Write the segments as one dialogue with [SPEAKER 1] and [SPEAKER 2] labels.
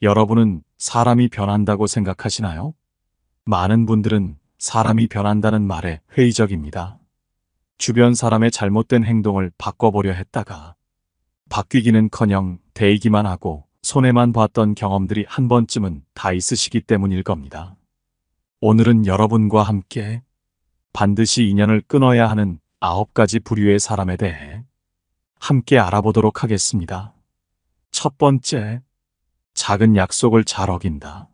[SPEAKER 1] 여러분은 사람이 변한다고 생각하시나요? 많은 분들은 사람이 변한다는 말에 회의적입니다. 주변 사람의 잘못된 행동을 바꿔보려 했다가 바뀌기는커녕 대이기만 하고 손해만 봤던 경험들이 한 번쯤은 다 있으시기 때문일 겁니다. 오늘은 여러분과 함께 반드시 인연을 끊어야 하는 9가지 부류의 사람에 대해 함께 알아보도록 하겠습니다. 첫 번째, 작은 약속을 잘 어긴다.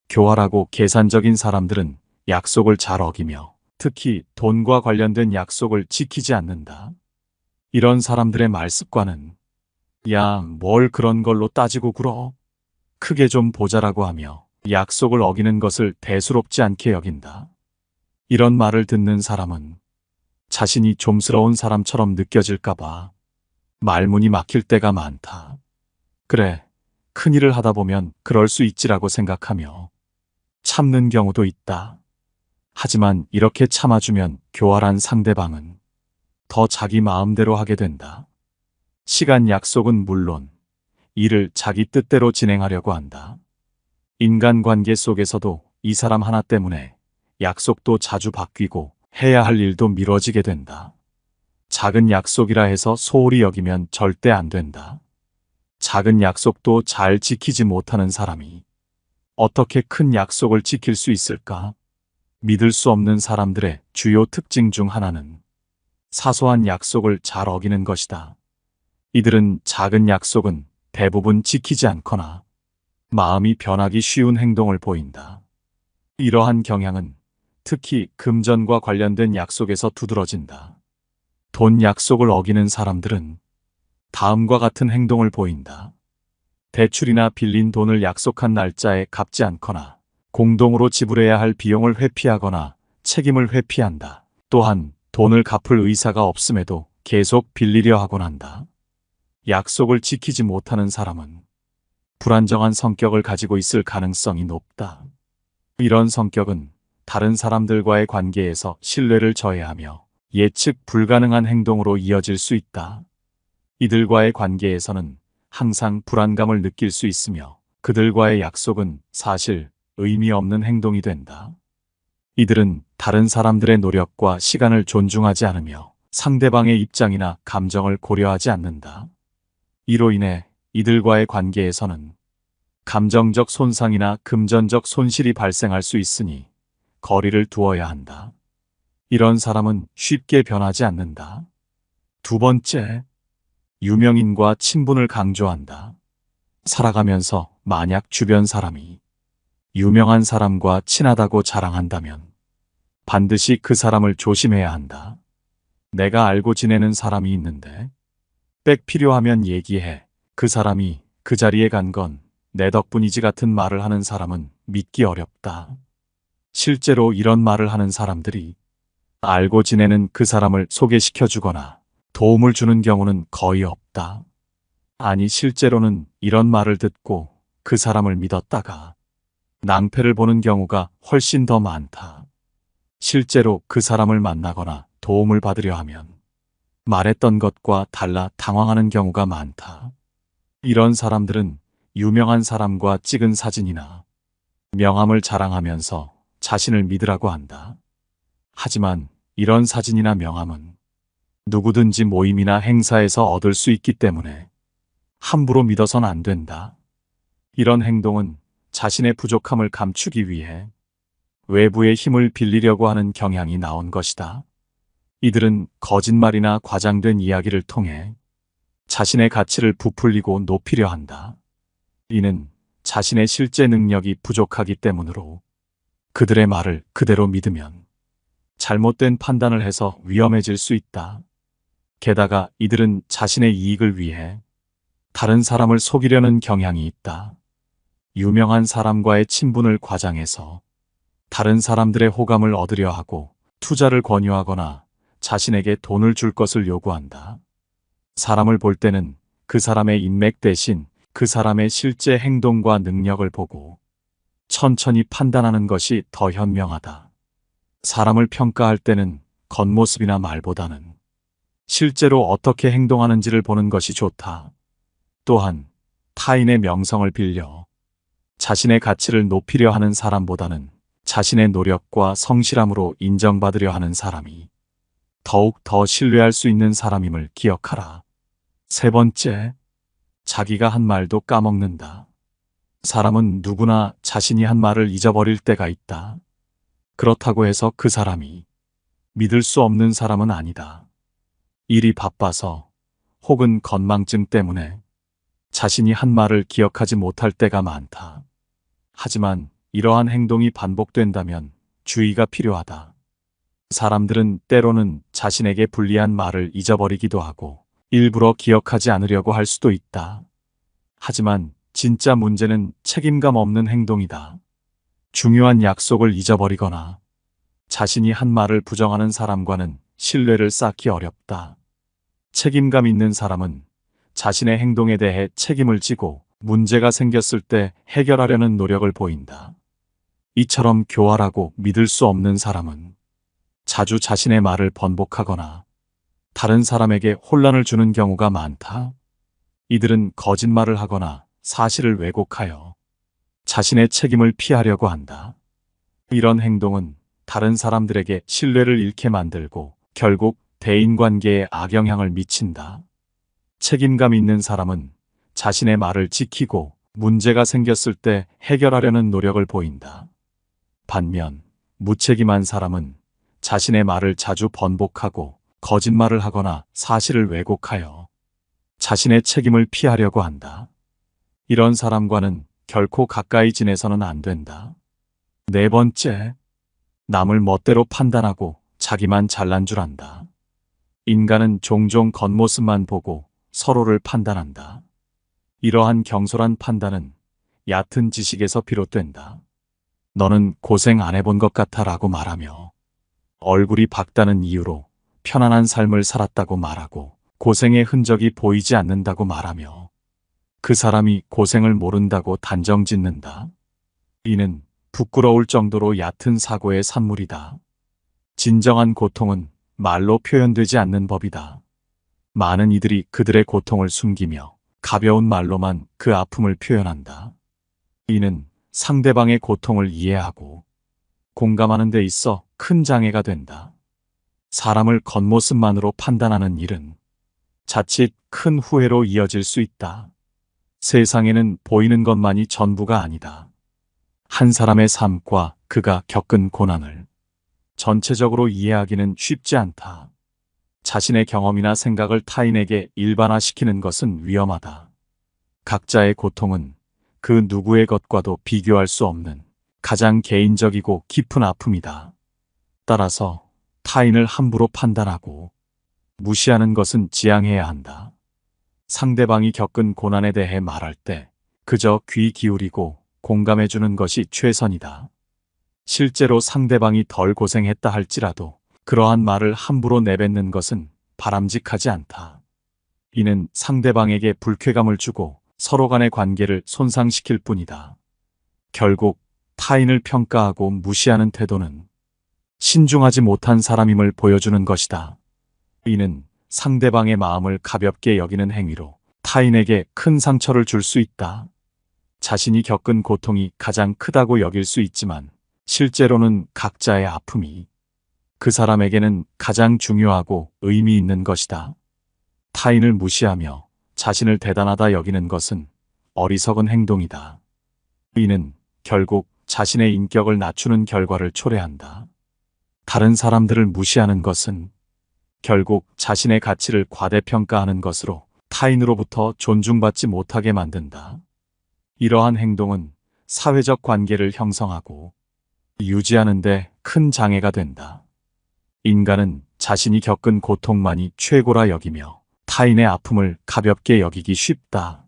[SPEAKER 1] 교활하고 계산적인 사람들은 약속을 잘 어기며 특히 돈과 관련된 약속을 지키지 않는다. 이런 사람들의 말습과는 야, 뭘 그런 걸로 따지고 굴어? 크게 좀 보자라고 하며 약속을 어기는 것을 대수롭지 않게 여긴다. 이런 말을 듣는 사람은 자신이 좀스러운 사람처럼 느껴질까봐 말문이 막힐 때가 많다. 그래, 큰일을 하다 보면 그럴 수 있지라고 생각하며 참는 경우도 있다. 하지만 이렇게 참아주면 교활한 상대방은 더 자기 마음대로 하게 된다. 시간 약속은 물론 일을 자기 뜻대로 진행하려고 한다. 인간관계 속에서도 이 사람 하나 때문에 약속도 자주 바뀌고 해야 할 일도 미뤄지게 된다. 작은 약속이라 해서 소홀히 여기면 절대 안 된다. 작은 약속도 잘 지키지 못하는 사람이 어떻게 큰 약속을 지킬 수 있을까? 믿을 수 없는 사람들의 주요 특징 중 하나는 사소한 약속을 잘 어기는 것이다. 이들은 작은 약속은 대부분 지키지 않거나 마음이 변하기 쉬운 행동을 보인다. 이러한 경향은 특히 금전과 관련된 약속에서 두드러진다. 돈 약속을 어기는 사람들은 다음과 같은 행동을 보인다. 대출이나 빌린 돈을 약속한 날짜에 갚지 않거나 공동으로 지불해야 할 비용을 회피하거나 책임을 회피한다. 또한 돈을 갚을 의사가 없음에도 계속 빌리려 하곤 한다. 약속을 지키지 못하는 사람은 불안정한 성격을 가지고 있을 가능성이 높다. 이런 성격은 다른 사람들과의 관계에서 신뢰를 저해하며 예측 불가능한 행동으로 이어질 수 있다. 이들과의 관계에서는 항상 불안감을 느낄 수 있으며 그들과의 약속은 사실 의미 없는 행동이 된다. 이들은 다른 사람들의 노력과 시간을 존중하지 않으며 상대방의 입장이나 감정을 고려하지 않는다. 이로 인해 이들과의 관계에서는 감정적 손상이나 금전적 손실이 발생할 수 있으니 거리를 두어야 한다. 이런 사람은 쉽게 변하지 않는다. 두 번째, 유명인과 친분을 강조한다. 살아가면서 만약 주변 사람이 유명한 사람과 친하다고 자랑한다면 반드시 그 사람을 조심해야 한다. 내가 알고 지내는 사람이 있는데 백 필요하면 얘기해. 그 사람이 그 자리에 간 건 내 덕분이지 같은 말을 하는 사람은 믿기 어렵다. 실제로 이런 말을 하는 사람들이 알고 지내는 그 사람을 소개시켜주거나 도움을 주는 경우는 거의 없다. 아니, 실제로는 이런 말을 듣고 그 사람을 믿었다가 낭패를 보는 경우가 훨씬 더 많다. 실제로 그 사람을 만나거나 도움을 받으려 하면 말했던 것과 달라 당황하는 경우가 많다. 이런 사람들은 유명한 사람과 찍은 사진이나 명함을 자랑하면서 자신을 믿으라고 한다. 하지만 이런 사진이나 명함은 누구든지 모임이나 행사에서 얻을 수 있기 때문에 함부로 믿어선 안 된다. 이런 행동은 자신의 부족함을 감추기 위해 외부의 힘을 빌리려고 하는 경향이 나온 것이다. 이들은 거짓말이나 과장된 이야기를 통해 자신의 가치를 부풀리고 높이려 한다. 이는 자신의 실제 능력이 부족하기 때문으로 그들의 말을 그대로 믿으면 잘못된 판단을 해서 위험해질 수 있다. 게다가 이들은 자신의 이익을 위해 다른 사람을 속이려는 경향이 있다. 유명한 사람과의 친분을 과장해서 다른 사람들의 호감을 얻으려 하고 투자를 권유하거나 자신에게 돈을 줄 것을 요구한다. 사람을 볼 때는 그 사람의 인맥 대신 그 사람의 실제 행동과 능력을 보고 천천히 판단하는 것이 더 현명하다. 사람을 평가할 때는 겉모습이나 말보다는 실제로 어떻게 행동하는지를 보는 것이 좋다. 또한 타인의 명성을 빌려 자신의 가치를 높이려 하는 사람보다는 자신의 노력과 성실함으로 인정받으려 하는 사람이 더욱 더 신뢰할 수 있는 사람임을 기억하라. 세 번째, 자기가 한 말도 까먹는다. 사람은 누구나 자신이 한 말을 잊어버릴 때가 있다. 그렇다고 해서 그 사람이 믿을 수 없는 사람은 아니다. 일이 바빠서 혹은 건망증 때문에 자신이 한 말을 기억하지 못할 때가 많다. 하지만 이러한 행동이 반복된다면 주의가 필요하다. 사람들은 때로는 자신에게 불리한 말을 잊어버리기도 하고 일부러 기억하지 않으려고 할 수도 있다. 하지만 진짜 문제는 책임감 없는 행동이다. 중요한 약속을 잊어버리거나 자신이 한 말을 부정하는 사람과는 신뢰를 쌓기 어렵다. 책임감 있는 사람은 자신의 행동에 대해 책임을 지고 문제가 생겼을 때 해결하려는 노력을 보인다. 이처럼 교활하고 믿을 수 없는 사람은 자주 자신의 말을 번복하거나 다른 사람에게 혼란을 주는 경우가 많다. 이들은 거짓말을 하거나 사실을 왜곡하여 자신의 책임을 피하려고 한다. 이런 행동은 다른 사람들에게 신뢰를 잃게 만들고 결국 대인관계에 악영향을 미친다. 책임감 있는 사람은 자신의 말을 지키고 문제가 생겼을 때 해결하려는 노력을 보인다. 반면 무책임한 사람은 자신의 말을 자주 번복하고 거짓말을 하거나 사실을 왜곡하여 자신의 책임을 피하려고 한다. 이런 사람과는 결코 가까이 지내서는 안 된다. 네 번째, 남을 멋대로 판단하고 자기만 잘난 줄 안다. 인간은 종종 겉모습만 보고 서로를 판단한다. 이러한 경솔한 판단은 얕은 지식에서 비롯된다. 너는 고생 안 해본 것 같아 라고 말하며 얼굴이 밝다는 이유로 편안한 삶을 살았다고 말하고 고생의 흔적이 보이지 않는다고 말하며 그 사람이 고생을 모른다고 단정짓는다. 이는 부끄러울 정도로 얕은 사고의 산물이다. 진정한 고통은 말로 표현되지 않는 법이다. 많은 이들이 그들의 고통을 숨기며 가벼운 말로만 그 아픔을 표현한다. 이는 상대방의 고통을 이해하고 공감하는 데 있어 큰 장애가 된다. 사람을 겉모습만으로 판단하는 일은 자칫 큰 후회로 이어질 수 있다. 세상에는 보이는 것만이 전부가 아니다. 한 사람의 삶과 그가 겪은 고난을 전체적으로 이해하기는 쉽지 않다. 자신의 경험이나 생각을 타인에게 일반화시키는 것은 위험하다. 각자의 고통은 그 누구의 것과도 비교할 수 없는 가장 개인적이고 깊은 아픔이다. 따라서 타인을 함부로 판단하고 무시하는 것은 지양해야 한다. 상대방이 겪은 고난에 대해 말할 때 그저 귀 기울이고 공감해주는 것이 최선이다. 실제로 상대방이 덜 고생했다 할지라도 그러한 말을 함부로 내뱉는 것은 바람직하지 않다. 이는 상대방에게 불쾌감을 주고 서로 간의 관계를 손상시킬 뿐이다. 결국 타인을 평가하고 무시하는 태도는 신중하지 못한 사람임을 보여주는 것이다. 이는 상대방의 마음을 가볍게 여기는 행위로 타인에게 큰 상처를 줄 수 있다. 자신이 겪은 고통이 가장 크다고 여길 수 있지만 실제로는 각자의 아픔이 그 사람에게는 가장 중요하고 의미 있는 것이다. 타인을 무시하며 자신을 대단하다 여기는 것은 어리석은 행동이다. 이는 결국 자신의 인격을 낮추는 결과를 초래한다. 다른 사람들을 무시하는 것은 결국 자신의 가치를 과대평가하는 것으로 타인으로부터 존중받지 못하게 만든다. 이러한 행동은 사회적 관계를 형성하고 유지하는 데 큰 장애가 된다. 인간은 자신이 겪은 고통만이 최고라 여기며 타인의 아픔을 가볍게 여기기 쉽다.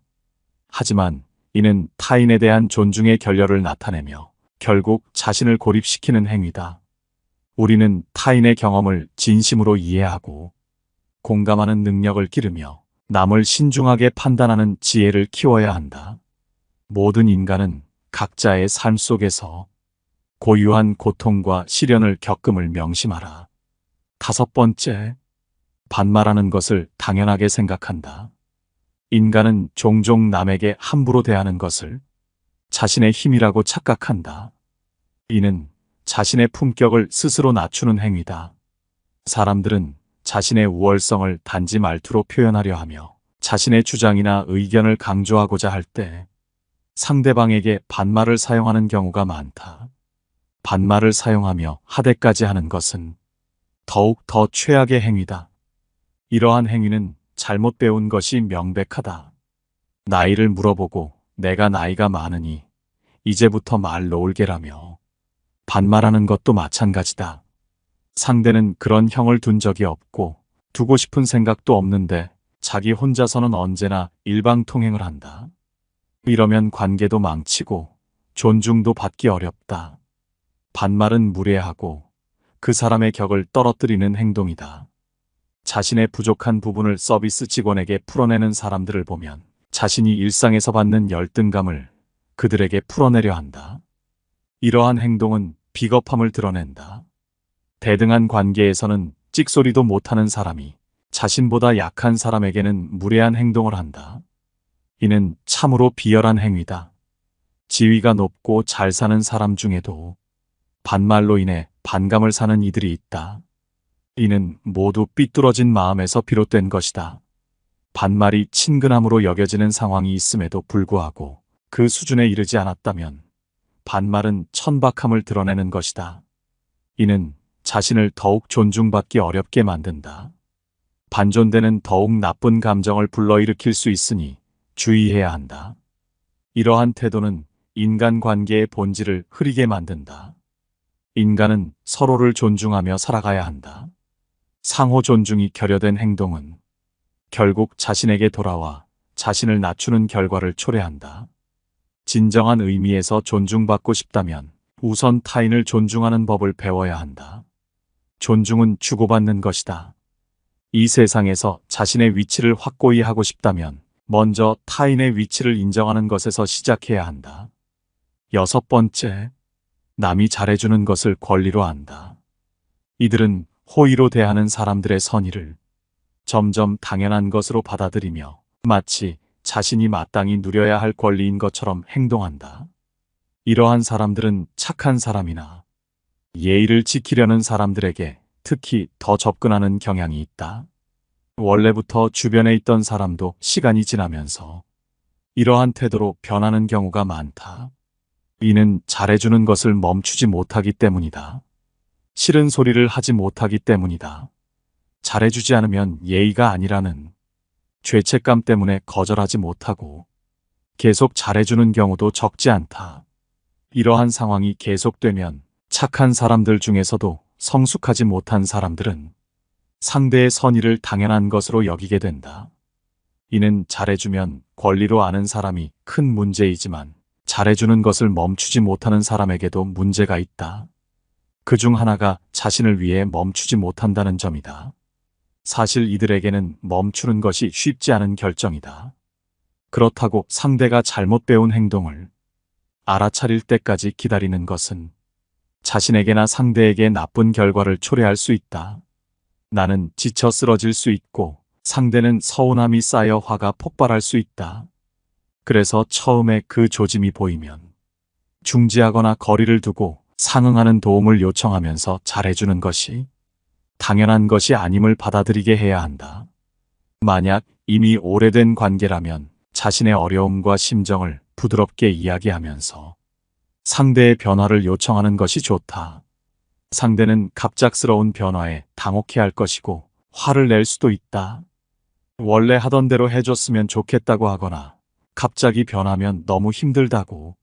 [SPEAKER 1] 하지만 이는 타인에 대한 존중의 결여를 나타내며 결국 자신을 고립시키는 행위다. 우리는 타인의 경험을 진심으로 이해하고 공감하는 능력을 기르며 남을 신중하게 판단하는 지혜를 키워야 한다. 모든 인간은 각자의 삶 속에서 고유한 고통과 시련을 겪음을 명심하라. 다섯 번째, 반말하는 것을 당연하게 생각한다. 인간은 종종 남에게 함부로 대하는 것을 자신의 힘이라고 착각한다. 이는 자신의 품격을 스스로 낮추는 행위다. 사람들은 자신의 우월성을 단지 말투로 표현하려 하며 자신의 주장이나 의견을 강조하고자 할 때 상대방에게 반말을 사용하는 경우가 많다. 반말을 사용하며 하대까지 하는 것은 더욱 더 최악의 행위다. 이러한 행위는 잘못 배운 것이 명백하다. 나이를 물어보고 내가 나이가 많으니 이제부터 말 놓을게라며 반말하는 것도 마찬가지다. 상대는 그런 형을 둔 적이 없고 두고 싶은 생각도 없는데 자기 혼자서는 언제나 일방통행을 한다. 이러면 관계도 망치고 존중도 받기 어렵다. 반말은 무례하고 그 사람의 격을 떨어뜨리는 행동이다. 자신의 부족한 부분을 서비스 직원에게 풀어내는 사람들을 보면 자신이 일상에서 받는 열등감을 그들에게 풀어내려 한다. 이러한 행동은 비겁함을 드러낸다. 대등한 관계에서는 찍소리도 못하는 사람이 자신보다 약한 사람에게는 무례한 행동을 한다. 이는 참으로 비열한 행위다. 지위가 높고 잘 사는 사람 중에도 반말로 인해 반감을 사는 이들이 있다. 이는 모두 삐뚤어진 마음에서 비롯된 것이다. 반말이 친근함으로 여겨지는 상황이 있음에도 불구하고 그 수준에 이르지 않았다면 반말은 천박함을 드러내는 것이다. 이는 자신을 더욱 존중받기 어렵게 만든다. 반존대는 더욱 나쁜 감정을 불러일으킬 수 있으니 주의해야 한다. 이러한 태도는 인간관계의 본질을 흐리게 만든다. 인간은 서로를 존중하며 살아가야 한다. 상호 존중이 결여된 행동은 결국 자신에게 돌아와 자신을 낮추는 결과를 초래한다. 진정한 의미에서 존중받고 싶다면 우선 타인을 존중하는 법을 배워야 한다. 존중은 주고받는 것이다. 이 세상에서 자신의 위치를 확고히 하고 싶다면 먼저 타인의 위치를 인정하는 것에서 시작해야 한다. 6번째, 남이 잘해주는 것을 권리로 안다. 이들은 호의로 대하는 사람들의 선의를 점점 당연한 것으로 받아들이며 마치 자신이 마땅히 누려야 할 권리인 것처럼 행동한다. 이러한 사람들은 착한 사람이나 예의를 지키려는 사람들에게 특히 더 접근하는 경향이 있다. 원래부터 주변에 있던 사람도 시간이 지나면서 이러한 태도로 변하는 경우가 많다. 이는 잘해주는 것을 멈추지 못하기 때문이다. 싫은 소리를 하지 못하기 때문이다. 잘해주지 않으면 예의가 아니라는 죄책감 때문에 거절하지 못하고 계속 잘해주는 경우도 적지 않다. 이러한 상황이 계속되면 착한 사람들 중에서도 성숙하지 못한 사람들은 상대의 선의를 당연한 것으로 여기게 된다. 이는 잘해주면 권리로 아는 사람이 큰 문제이지만 잘해주는 것을 멈추지 못하는 사람에게도 문제가 있다. 그 중 하나가 자신을 위해 멈추지 못한다는 점이다. 사실 이들에게는 멈추는 것이 쉽지 않은 결정이다. 그렇다고 상대가 잘못 배운 행동을 알아차릴 때까지 기다리는 것은 자신에게나 상대에게 나쁜 결과를 초래할 수 있다. 나는 지쳐 쓰러질 수 있고 상대는 서운함이 쌓여 화가 폭발할 수 있다. 그래서 처음에 그 조짐이 보이면 중지하거나 거리를 두고 상응하는 도움을 요청하면서 잘해주는 것이 당연한 것이 아님을 받아들이게 해야 한다. 만약 이미 오래된 관계라면 자신의 어려움과 심정을 부드럽게 이야기하면서 상대의 변화를 요청하는 것이 좋다. 상대는 갑작스러운 변화에 당혹해할 것이고 화를 낼 수도 있다. 원래 하던 대로 해줬으면 좋겠다고 하거나 갑자기 변하면 너무 힘들다고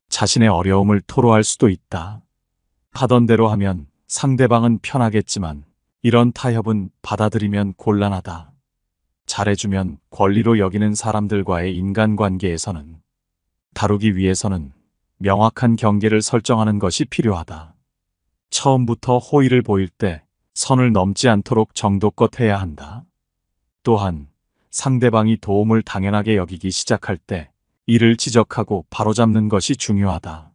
[SPEAKER 1] 자신의 어려움을 토로할 수도 있다. 하던 대로 하면 상대방은 편하겠지만 이런 타협은 받아들이면 곤란하다. 잘해주면 권리로 여기는 사람들과의 인간관계에서는 다루기 위해서는 명확한 경계를 설정하는 것이 필요하다. 처음부터 호의를 보일 때 선을 넘지 않도록 정도껏 해야 한다. 또한 상대방이 도움을 당연하게 여기기 시작할 때 이를 지적하고 바로잡는 것이 중요하다.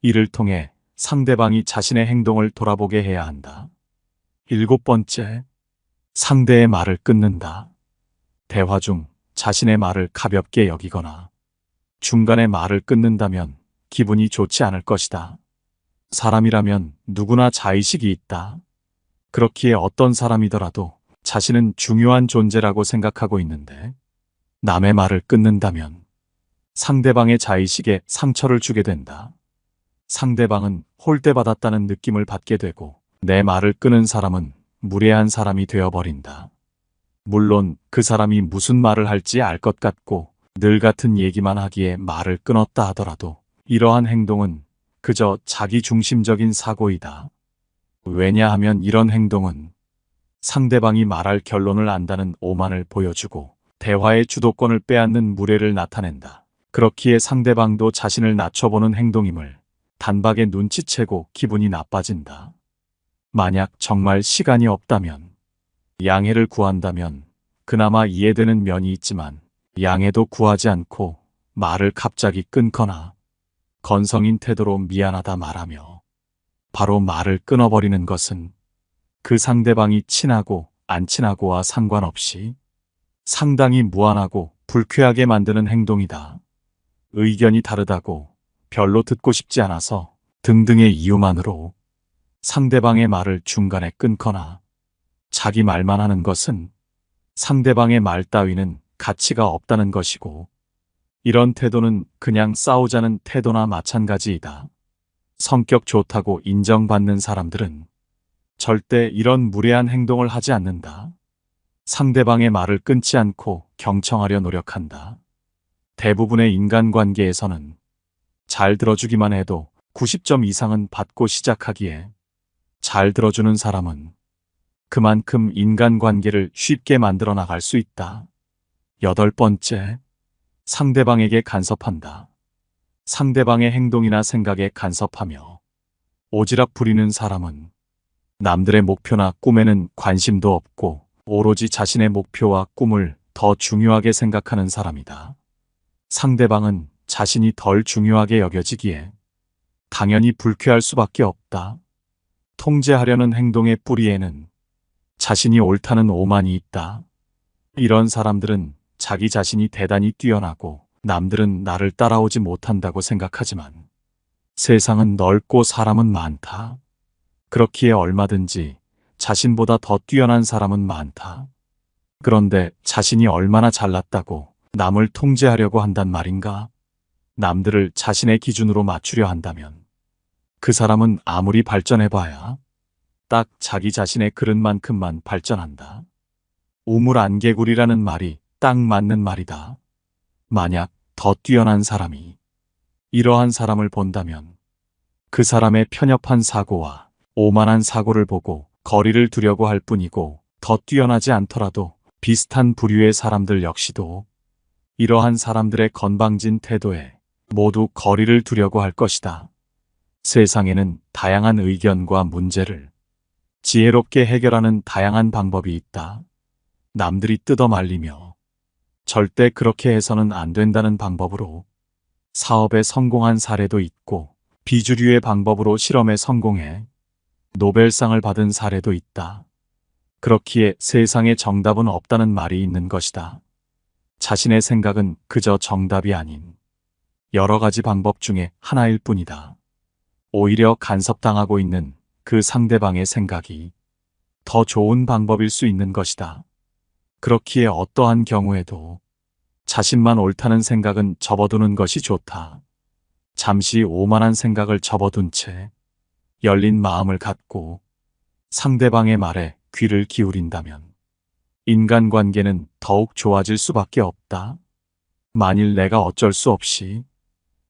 [SPEAKER 1] 이를 통해 상대방이 자신의 행동을 돌아보게 해야 한다. 7번째, 상대의 말을 끊는다. 대화 중 자신의 말을 가볍게 여기거나 중간에 말을 끊는다면 기분이 좋지 않을 것이다. 사람이라면 누구나 자의식이 있다. 그렇기에 어떤 사람이더라도 자신은 중요한 존재라고 생각하고 있는데 남의 말을 끊는다면 상대방의 자의식에 상처를 주게 된다. 상대방은 홀대받았다는 느낌을 받게 되고 내 말을 끊은 사람은 무례한 사람이 되어버린다. 물론 그 사람이 무슨 말을 할지 알 것 같고 늘 같은 얘기만 하기에 말을 끊었다 하더라도 이러한 행동은 그저 자기 중심적인 사고이다. 왜냐하면 이런 행동은 상대방이 말할 결론을 안다는 오만을 보여주고 대화의 주도권을 빼앗는 무례를 나타낸다. 그렇기에 상대방도 자신을 낮춰보는 행동임을 단박에 눈치채고 기분이 나빠진다. 만약 정말 시간이 없다면, 양해를 구한다면 그나마 이해되는 면이 있지만 양해도 구하지 않고 말을 갑자기 끊거나 건성인 태도로 미안하다 말하며 바로 말을 끊어버리는 것은 그 상대방이 친하고 안 친하고와 상관없이 상당히 무안하고 불쾌하게 만드는 행동이다. 의견이 다르다고, 별로 듣고 싶지 않아서 등등의 이유만으로 상대방의 말을 중간에 끊거나 자기 말만 하는 것은 상대방의 말 따위는 가치가 없다는 것이고 이런 태도는 그냥 싸우자는 태도나 마찬가지이다. 성격 좋다고 인정받는 사람들은 절대 이런 무례한 행동을 하지 않는다. 상대방의 말을 끊지 않고 경청하려 노력한다. 대부분의 인간관계에서는 잘 들어주기만 해도 90점 이상은 받고 시작하기에 잘 들어주는 사람은 그만큼 인간관계를 쉽게 만들어 나갈 수 있다. 8번째, 상대방에게 간섭한다. 상대방의 행동이나 생각에 간섭하며 오지랖 부리는 사람은 남들의 목표나 꿈에는 관심도 없고 오로지 자신의 목표와 꿈을 더 중요하게 생각하는 사람이다. 상대방은 자신이 덜 중요하게 여겨지기에 당연히 불쾌할 수밖에 없다. 통제하려는 행동의 뿌리에는 자신이 옳다는 오만이 있다. 이런 사람들은 자기 자신이 대단히 뛰어나고 남들은 나를 따라오지 못한다고 생각하지만 세상은 넓고 사람은 많다. 그렇기에 얼마든지 자신보다 더 뛰어난 사람은 많다. 그런데 자신이 얼마나 잘났다고 남을 통제하려고 한단 말인가? 남들을 자신의 기준으로 맞추려 한다면 그 사람은 아무리 발전해봐야 딱 자기 자신의 그릇만큼만 발전한다. 우물안개구리라는 말이 딱 맞는 말이다. 만약 더 뛰어난 사람이 이러한 사람을 본다면 그 사람의 편협한 사고와 오만한 사고를 보고 거리를 두려고 할 뿐이고 더 뛰어나지 않더라도 비슷한 부류의 사람들 역시도 이러한 사람들의 건방진 태도에 모두 거리를 두려고 할 것이다. 세상에는 다양한 의견과 문제를 지혜롭게 해결하는 다양한 방법이 있다. 남들이 뜯어 말리며 절대 그렇게 해서는 안 된다는 방법으로 사업에 성공한 사례도 있고 비주류의 방법으로 실험에 성공해 노벨상을 받은 사례도 있다. 그렇기에 세상에 정답은 없다는 말이 있는 것이다. 자신의 생각은 그저 정답이 아닌 여러 가지 방법 중에 하나일 뿐이다. 오히려 간섭당하고 있는 그 상대방의 생각이 더 좋은 방법일 수 있는 것이다. 그렇기에 어떠한 경우에도 자신만 옳다는 생각은 접어두는 것이 좋다. 잠시 오만한 생각을 접어둔 채 열린 마음을 갖고 상대방의 말에 귀를 기울인다면 인간관계는 더욱 좋아질 수밖에 없다. 만일 내가 어쩔 수 없이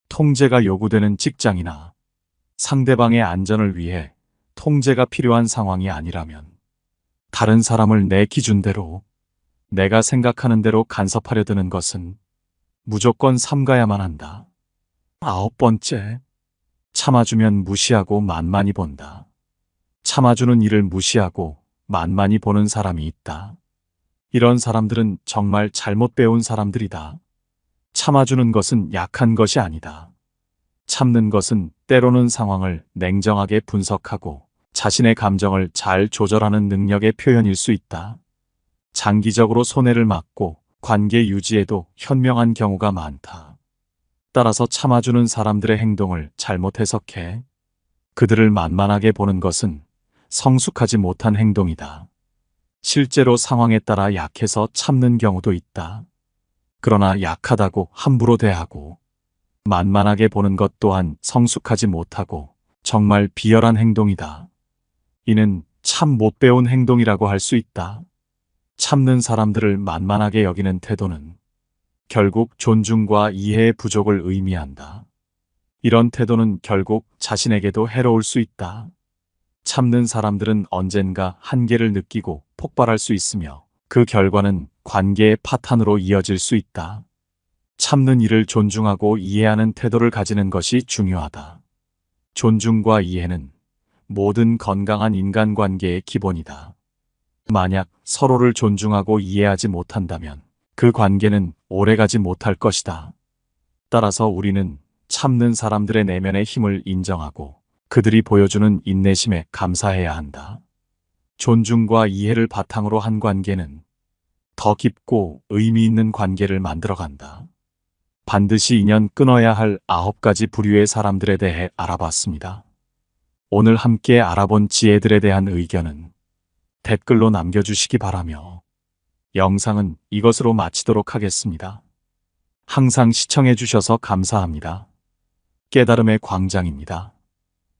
[SPEAKER 1] 통제가 요구되는 직장이나 상대방의 안전을 위해 통제가 필요한 상황이 아니라면 다른 사람을 내 기준대로 내가 생각하는 대로 간섭하려 드는 것은 무조건 삼가야만 한다. 9번째, 참아주면 무시하고 만만히 본다. 참아주는 일을 무시하고 만만히 보는 사람이 있다. 이런 사람들은 정말 잘못 배운 사람들이다. 참아주는 것은 약한 것이 아니다. 참는 것은 때로는 상황을 냉정하게 분석하고 자신의 감정을 잘 조절하는 능력의 표현일 수 있다. 장기적으로 손해를 막고 관계 유지에도 현명한 경우가 많다. 따라서 참아주는 사람들의 행동을 잘못 해석해 그들을 만만하게 보는 것은 성숙하지 못한 행동이다. 실제로 상황에 따라 약해서 참는 경우도 있다. 그러나 약하다고 함부로 대하고 만만하게 보는 것 또한 성숙하지 못하고 정말 비열한 행동이다. 이는 참 못 배운 행동이라고 할 수 있다. 참는 사람들을 만만하게 여기는 태도는 결국 존중과 이해의 부족을 의미한다. 이런 태도는 결국 자신에게도 해로울 수 있다. 참는 사람들은 언젠가 한계를 느끼고 폭발할 수 있으며 그 결과는 관계의 파탄으로 이어질 수 있다. 참는 이를 존중하고 이해하는 태도를 가지는 것이 중요하다. 존중과 이해는 모든 건강한 인간관계의 기본이다. 만약 서로를 존중하고 이해하지 못한다면 그 관계는 오래가지 못할 것이다. 따라서 우리는 참는 사람들의 내면의 힘을 인정하고 그들이 보여주는 인내심에 감사해야 한다. 존중과 이해를 바탕으로 한 관계는 더 깊고 의미 있는 관계를 만들어간다. 반드시 인연 끊어야 할 9가지 부류의 사람들에 대해 알아봤습니다. 오늘 함께 알아본 지혜들에 대한 의견은 댓글로 남겨주시기 바라며 영상은 이것으로 마치도록 하겠습니다. 항상 시청해주셔서 감사합니다. 깨달음의 광장입니다.